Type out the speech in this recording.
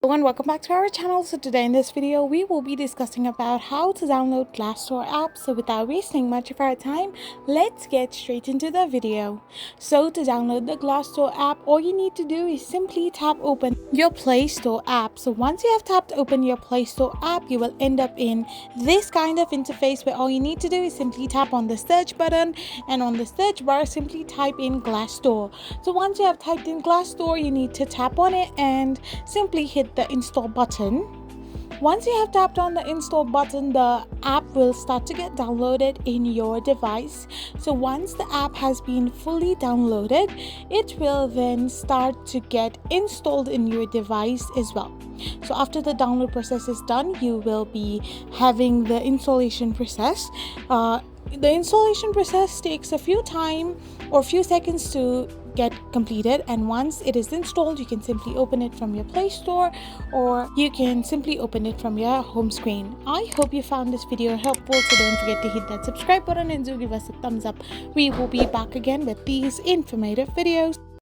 Hello and welcome back to our channel. So today in this video we will be discussing about how to download Glassdoor app. So without wasting much of our time, let's get straight into the video. So to download the Glassdoor app, all you need to do is simply tap open your Play Store app. So once you have tapped open your Play Store app, you will end up in this kind of interface where all you need to do is simply tap on the search button, and on the search bar simply type in Glassdoor. So once you have typed in Glassdoor, you need to tap on it and simply hit the install button. Once you have tapped on the install button, the app will start to get downloaded in your device. So once the app has been fully downloaded, it will then start to get installed in your device as well. So after the download process is done, you will be having the installation process. The installation process takes a few seconds to get completed, and once it is installed, you can simply open it from your Play Store, or you can simply open it from your home screen. I hope you found this video helpful, so don't forget to hit that subscribe button and do give us a thumbs up. We will be back again with these informative videos.